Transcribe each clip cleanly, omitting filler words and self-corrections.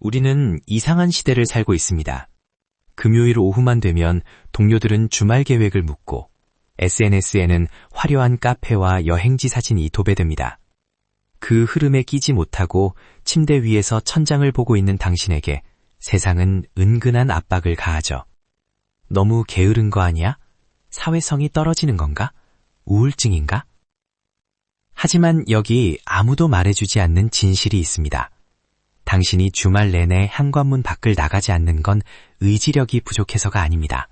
우리는 이상한 시대를 살고 있습니다. 금요일 오후만 되면 동료들은 주말 계획을 묻고 SNS에는 화려한 카페와 여행지 사진이 도배됩니다. 그 흐름에 끼지 못하고 침대 위에서 천장을 보고 있는 당신에게 세상은 은근한 압박을 가하죠. 너무 게으른 거 아니야? 사회성이 떨어지는 건가? 우울증인가? 하지만 여기 아무도 말해주지 않는 진실이 있습니다. 당신이 주말 내내 현관문 밖을 나가지 않는 건 의지력이 부족해서가 아닙니다.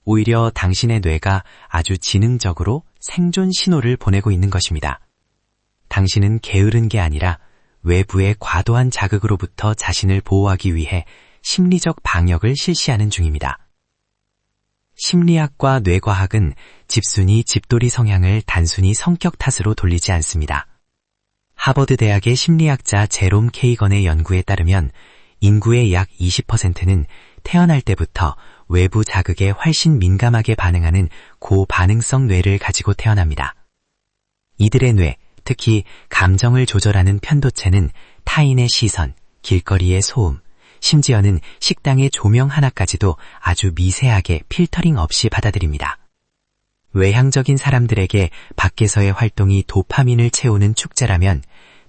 오히려 당신의 뇌가 아주 지능적으로 생존 신호를 보내고 있는 것입니다. 당신은 게으른 게 아니라 외부의 과도한 자극으로부터 자신을 보호하기 위해 심리적 방역을 실시하는 중입니다. 심리학과 뇌과학은 집순이 집돌이 성향을 단순히 성격 탓으로 돌리지 않습니다. 하버드 대학의 심리학자 제롬 케이건의 연구에 따르면 인구의 약 20%는 태어날 때부터 외부 자극에 훨씬 민감하게 반응하는 고반응성 뇌를 가지고 태어납니다. 이들의 뇌, 특히 감정을 조절하는 편도체는 타인의 시선, 길거리의 소음, 심지어는 식당의 조명 하나까지도 아주 미세하게 필터링 없이 받아들입니다. 외향적인 사람들에게 밖에서의 활동이 도파민을 채우는 축제라면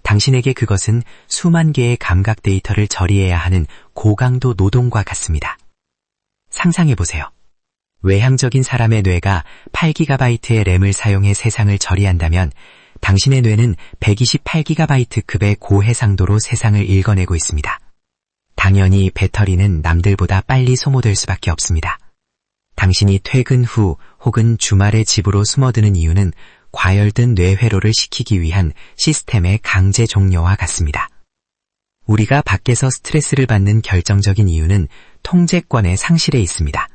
당신에게 그것은 수만 개의 감각 데이터를 처리해야 하는 고강도 노동과 같습니다. 상상해보세요. 외향적인 사람의 뇌가 8GB의 램을 사용해 세상을 처리한다면 당신의 뇌는 128GB급의 고해상도로 세상을 읽어내고 있습니다. 당연히 배터리는 남들보다 빨리 소모될 수밖에 없습니다. 당신이 퇴근 후 혹은 주말에 집으로 숨어드는 이유는 과열된 뇌회로를 시키기 위한 시스템의 강제 종료와 같습니다. 우리가 밖에서 스트레스를 받는 결정적인 이유는 통제권의 상실에 있습니다.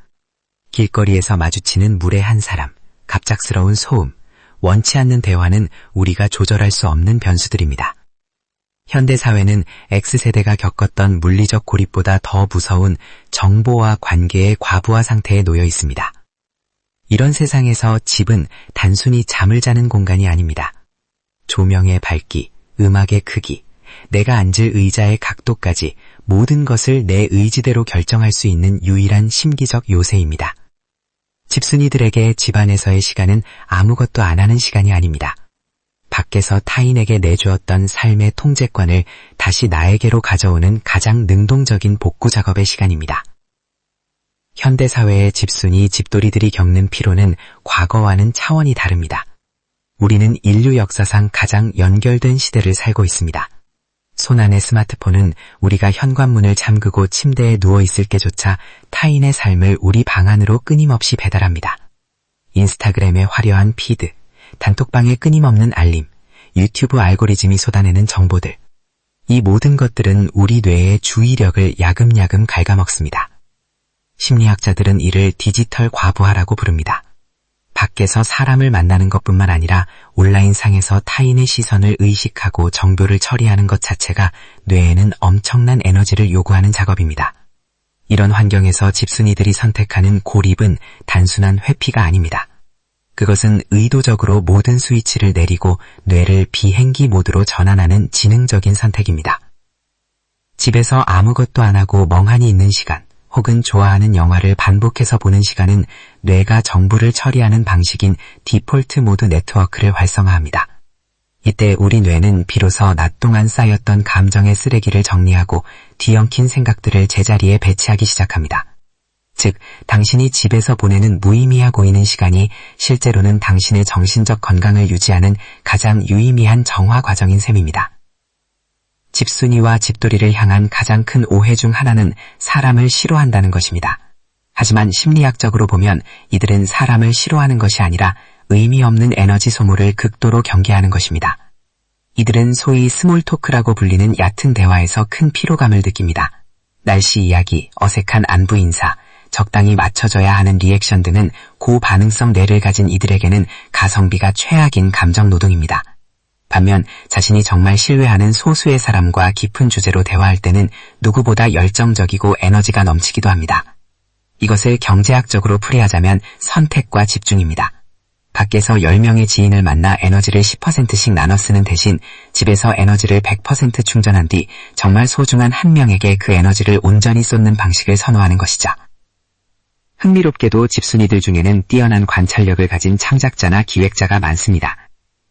길거리에서 마주치는 무례한 사람, 갑작스러운 소음, 원치 않는 대화는 우리가 조절할 수 없는 변수들입니다. 현대사회는 X세대가 겪었던 물리적 고립보다 더 무서운 정보와 관계의 과부하 상태에 놓여 있습니다. 이런 세상에서 집은 단순히 잠을 자는 공간이 아닙니다. 조명의 밝기, 음악의 크기, 내가 앉을 의자의 각도까지 모든 것을 내 의지대로 결정할 수 있는 유일한 심기적 요새입니다. 집순이들에게 집안에서의 시간은 아무것도 안 하는 시간이 아닙니다. 밖에서 타인에게 내주었던 삶의 통제권을 다시 나에게로 가져오는 가장 능동적인 복구 작업의 시간입니다. 현대사회의 집순이 집돌이들이 겪는 피로는 과거와는 차원이 다릅니다. 우리는 인류 역사상 가장 연결된 시대를 살고 있습니다. 손안의 스마트폰은 우리가 현관문을 잠그고 침대에 누워있을 때조차 타인의 삶을 우리 방 안으로 끊임없이 배달합니다. 인스타그램의 화려한 피드, 단톡방의 끊임없는 알림, 유튜브 알고리즘이 쏟아내는 정보들. 이 모든 것들은 우리 뇌의 주의력을 야금야금 갉아먹습니다. 심리학자들은 이를 디지털 과부하라고 부릅니다. 밖에서 사람을 만나는 것뿐만 아니라 온라인상에서 타인의 시선을 의식하고 정보를 처리하는 것 자체가 뇌에는 엄청난 에너지를 요구하는 작업입니다. 이런 환경에서 집순이들이 선택하는 고립은 단순한 회피가 아닙니다. 그것은 의도적으로 모든 스위치를 내리고 뇌를 비행기 모드로 전환하는 지능적인 선택입니다. 집에서 아무것도 안 하고 멍하니 있는 시간, 혹은 좋아하는 영화를 반복해서 보는 시간은 뇌가 정보를 처리하는 방식인 디폴트 모드 네트워크를 활성화합니다. 이때 우리 뇌는 비로소 낮 동안 쌓였던 감정의 쓰레기를 정리하고 뒤엉킨 생각들을 제자리에 배치하기 시작합니다. 즉, 당신이 집에서 보내는 무의미해 보이는 시간이 실제로는 당신의 정신적 건강을 유지하는 가장 유의미한 정화 과정인 셈입니다. 집순이와 집돌이를 향한 가장 큰 오해 중 하나는 사람을 싫어한다는 것입니다. 하지만 심리학적으로 보면 이들은 사람을 싫어하는 것이 아니라 의미 없는 에너지 소모를 극도로 경계하는 것입니다. 이들은 소위 스몰 토크라고 불리는 얕은 대화에서 큰 피로감을 느낍니다. 날씨 이야기, 어색한 안부 인사, 적당히 맞춰줘야 하는 리액션 등은 고반응성 뇌를 가진 이들에게는 가성비가 최악인 감정 노동입니다. 반면 자신이 정말 신뢰하는 소수의 사람과 깊은 주제로 대화할 때는 누구보다 열정적이고 에너지가 넘치기도 합니다. 이것을 경제학적으로 풀이하자면 선택과 집중입니다. 밖에서 10명의 지인을 만나 에너지를 10%씩 나눠 쓰는 대신 집에서 에너지를 100% 충전한 뒤 정말 소중한 한 명에게 그 에너지를 온전히 쏟는 방식을 선호하는 것이죠. 흥미롭게도 집순이들 중에는 뛰어난 관찰력을 가진 창작자나 기획자가 많습니다.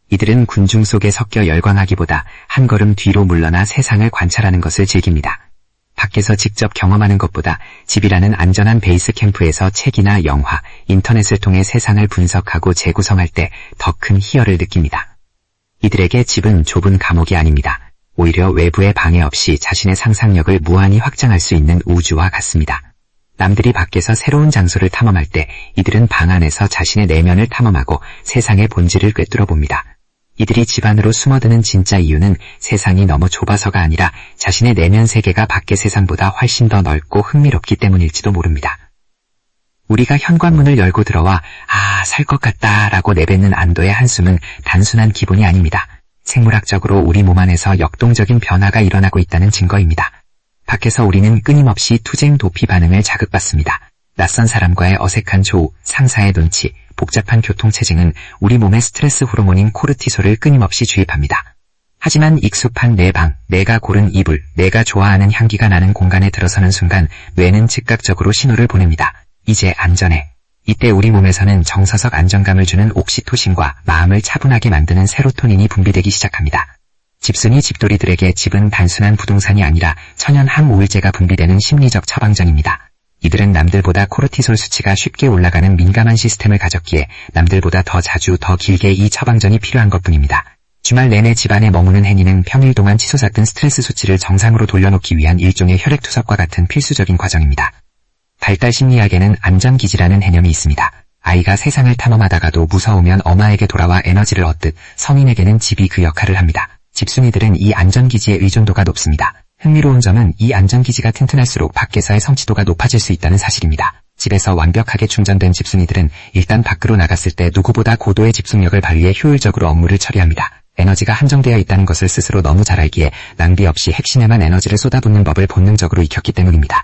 이들은 군중 속에 섞여 열광하기보다 한 걸음 뒤로 물러나 세상을 관찰하는 것을 즐깁니다. 밖에서 직접 경험하는 것보다 집이라는 안전한 베이스 캠프에서 책이나 영화, 인터넷을 통해 세상을 분석하고 재구성할 때 더 큰 희열을 느낍니다. 이들에게 집은 좁은 감옥이 아닙니다. 오히려 외부의 방해 없이 자신의 상상력을 무한히 확장할 수 있는 우주와 같습니다. 남들이 밖에서 새로운 장소를 탐험할 때 이들은 방 안에서 자신의 내면을 탐험하고 세상의 본질을 꿰뚫어 봅니다. 이들이 집 안으로 숨어드는 진짜 이유는 세상이 너무 좁아서가 아니라 자신의 내면 세계가 밖의 세상보다 훨씬 더 넓고 흥미롭기 때문일지도 모릅니다. 우리가 현관문을 열고 들어와 살 것 같다 라고 내뱉는 안도의 한숨은 단순한 기분이 아닙니다. 생물학적으로 우리 몸 안에서 역동적인 변화가 일어나고 있다는 증거입니다. 밖에서 우리는 끊임없이 투쟁 도피 반응을 자극받습니다. 낯선 사람과의 어색한 조우, 상사의 눈치, 복잡한 교통체증은 우리 몸의 스트레스 호르몬인 코르티솔을 끊임없이 주입합니다. 하지만 익숙한 내 방, 내가 고른 이불, 내가 좋아하는 향기가 나는 공간에 들어서는 순간 뇌는 즉각적으로 신호를 보냅니다. 이제 안전해. 이때 우리 몸에서는 정서적 안정감을 주는 옥시토신과 마음을 차분하게 만드는 세로토닌이 분비되기 시작합니다. 집순이 집돌이들에게 집은 단순한 부동산이 아니라 천연 항우울제가 분비되는 심리적 처방전입니다. 이들은 남들보다 코르티솔 수치가 쉽게 올라가는 민감한 시스템을 가졌기에 남들보다 더 자주 더 길게 이 처방전이 필요한 것뿐입니다. 주말 내내 집안에 머무는 해니는 평일 동안 치솟았던 스트레스 수치를 정상으로 돌려놓기 위한 일종의 혈액투석과 같은 필수적인 과정입니다. 발달 심리학에는 안전기지라는 개념이 있습니다. 아이가 세상을 탐험하다가도 무서우면 엄마에게 돌아와 에너지를 얻듯 성인에게는 집이 그 역할을 합니다. 집순이들은 이 안전기지의 의존도가 높습니다. 흥미로운 점은 이 안전기지가 튼튼할수록 밖에서의 성취도가 높아질 수 있다는 사실입니다. 집에서 완벽하게 충전된 집순이들은 일단 밖으로 나갔을 때 누구보다 고도의 집중력을 발휘해 효율적으로 업무를 처리합니다. 에너지가 한정되어 있다는 것을 스스로 너무 잘 알기에 낭비 없이 핵심에만 에너지를 쏟아붓는 법을 본능적으로 익혔기 때문입니다.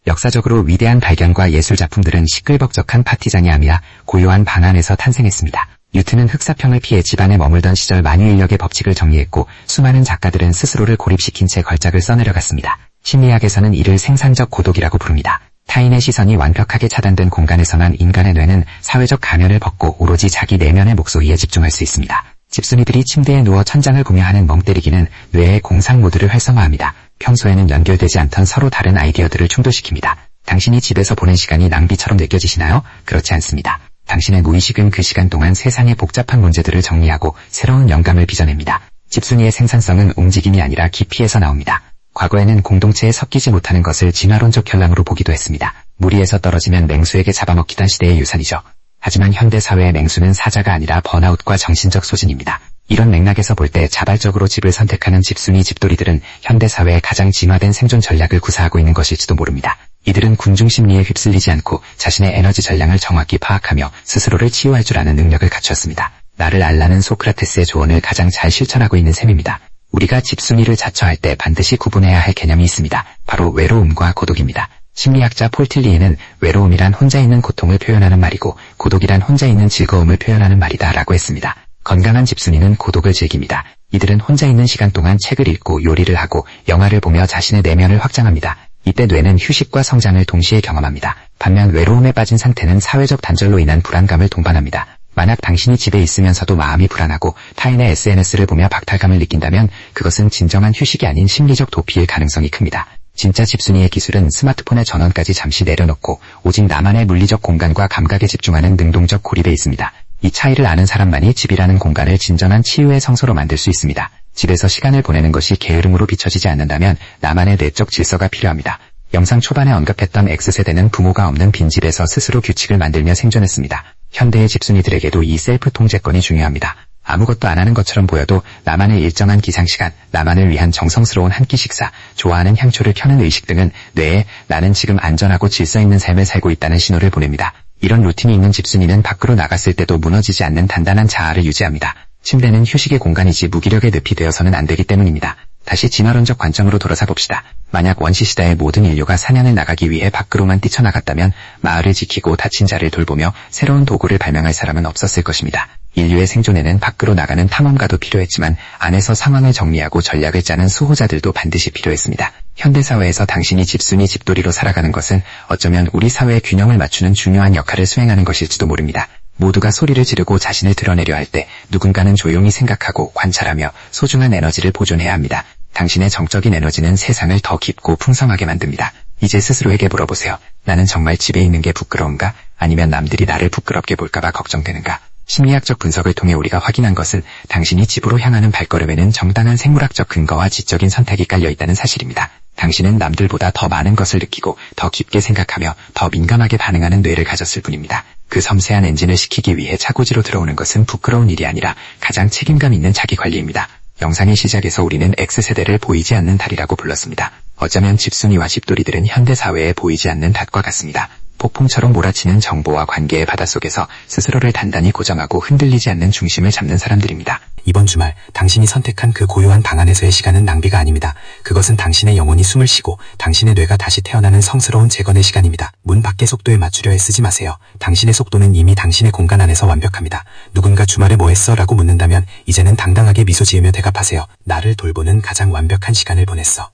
역사적으로 위대한 발견과 예술작품들은 시끌벅적한 파티장이 아니라 고요한 방 안에서 탄생했습니다. 뉴턴은 흑사평을 피해 집안에 머물던 시절 만유인력의 법칙을 정리했고 수많은 작가들은 스스로를 고립시킨 채 걸작을 써내려갔습니다. 심리학에서는 이를 생산적 고독이라고 부릅니다. 타인의 시선이 완벽하게 차단된 공간에서만 인간의 뇌는 사회적 가면을 벗고 오로지 자기 내면의 목소리에 집중할 수 있습니다. 집순이들이 침대에 누워 천장을 보며 하는 멍때리기는 뇌의 공상 모드를 활성화합니다. 평소에는 연결되지 않던 서로 다른 아이디어들을 충돌시킵니다. 당신이 집에서 보낸 시간이 낭비처럼 느껴지시나요? 그렇지 않습니다. 당신의 무의식은 그 시간 동안 세상의 복잡한 문제들을 정리하고 새로운 영감을 빚어냅니다. 집순이의 생산성은 움직임이 아니라 깊이에서 나옵니다. 과거에는 공동체에 섞이지 못하는 것을 진화론적 현상으로 보기도 했습니다. 무리에서 떨어지면 맹수에게 잡아먹히던 시대의 유산이죠. 하지만 현대사회의 맹수는 사자가 아니라 번아웃과 정신적 소진입니다. 이런 맥락에서 볼 때 자발적으로 집을 선택하는 집순이 집돌이들은 현대사회의 가장 진화된 생존 전략을 구사하고 있는 것일지도 모릅니다. 이들은 군중 심리에 휩쓸리지 않고 자신의 에너지 전량을 정확히 파악하며 스스로를 치유할 줄 아는 능력을 갖췄습니다. 나를 알라는 소크라테스의 조언을 가장 잘 실천하고 있는 셈입니다. 우리가 집순이를 자처할 때 반드시 구분해야 할 개념이 있습니다. 바로 외로움과 고독입니다. 심리학자 폴 틸리에는 외로움이란 혼자 있는 고통을 표현하는 말이고 고독이란 혼자 있는 즐거움을 표현하는 말이다 라고 했습니다. 건강한 집순이는 고독을 즐깁니다. 이들은 혼자 있는 시간 동안 책을 읽고 요리를 하고 영화를 보며 자신의 내면을 확장합니다. 이때 뇌는 휴식과 성장을 동시에 경험합니다. 반면 외로움에 빠진 상태는 사회적 단절로 인한 불안감을 동반합니다. 만약 당신이 집에 있으면서도 마음이 불안하고 타인의 SNS를 보며 박탈감을 느낀다면 그것은 진정한 휴식이 아닌 심리적 도피일 가능성이 큽니다. 진짜 집순이의 기술은 스마트폰의 전원까지 잠시 내려놓고 오직 나만의 물리적 공간과 감각에 집중하는 능동적 고립에 있습니다. 이 차이를 아는 사람만이 집이라는 공간을 진정한 치유의 성소로 만들 수 있습니다. 집에서 시간을 보내는 것이 게으름으로 비춰지지 않는다면 나만의 내적 질서가 필요합니다. 영상 초반에 언급했던 X세대는 부모가 없는 빈집에서 스스로 규칙을 만들며 생존했습니다. 현대의 집순이들에게도 이 셀프 통제권이 중요합니다. 아무것도 안 하는 것처럼 보여도 나만의 일정한 기상시간, 나만을 위한 정성스러운 한 끼 식사, 좋아하는 향초를 켜는 의식 등은 뇌에 나는 지금 안전하고 질서 있는 삶을 살고 있다는 신호를 보냅니다. 이런 루틴이 있는 집순이는 밖으로 나갔을 때도 무너지지 않는 단단한 자아를 유지합니다. 침대는 휴식의 공간이지 무기력의 늪이 되어서는 안 되기 때문입니다. 다시 진화론적 관점으로 돌아서 봅시다. 만약 원시시대의 모든 인류가 사냥을 나가기 위해 밖으로만 뛰쳐나갔다면 마을을 지키고 다친 자를 돌보며 새로운 도구를 발명할 사람은 없었을 것입니다. 인류의 생존에는 밖으로 나가는 탐험가도 필요했지만 안에서 상황을 정리하고 전략을 짜는 수호자들도 반드시 필요했습니다. 현대사회에서 당신이 집순이 집돌이로 살아가는 것은 어쩌면 우리 사회의 균형을 맞추는 중요한 역할을 수행하는 것일지도 모릅니다. 모두가 소리를 지르고 자신을 드러내려 할 때 누군가는 조용히 생각하고 관찰하며 소중한 에너지를 보존해야 합니다. 당신의 정적인 에너지는 세상을 더 깊고 풍성하게 만듭니다. 이제 스스로에게 물어보세요. 나는 정말 집에 있는 게 부끄러운가? 아니면 남들이 나를 부끄럽게 볼까봐 걱정되는가? 심리학적 분석을 통해 우리가 확인한 것은 당신이 집으로 향하는 발걸음에는 정당한 생물학적 근거와 지적인 선택이 깔려있다는 사실입니다. 당신은 남들보다 더 많은 것을 느끼고 더 깊게 생각하며 더 민감하게 반응하는 뇌를 가졌을 뿐입니다. 그 섬세한 엔진을 시키기 위해 차고지로 들어오는 것은 부끄러운 일이 아니라 가장 책임감 있는 자기관리입니다. 영상의 시작에서 우리는 X세대를 보이지 않는 달이라고 불렀습니다. 어쩌면 집순이와 집돌이들은 현대사회에 보이지 않는 닷과 같습니다. 폭풍처럼 몰아치는 정보와 관계의 바닷속에서 스스로를 단단히 고정하고 흔들리지 않는 중심을 잡는 사람들입니다. 이번 주말 당신이 선택한 그 고요한 방 안에서의 시간은 낭비가 아닙니다. 그것은 당신의 영혼이 숨을 쉬고 당신의 뇌가 다시 태어나는 성스러운 재건의 시간입니다. 문 밖의 속도에 맞추려 애쓰지 마세요. 당신의 속도는 이미 당신의 공간 안에서 완벽합니다. 누군가 주말에 뭐 했어? 라고 묻는다면 이제는 당당하게 미소 지으며 대답하세요. 나를 돌보는 가장 완벽한 시간을 보냈어.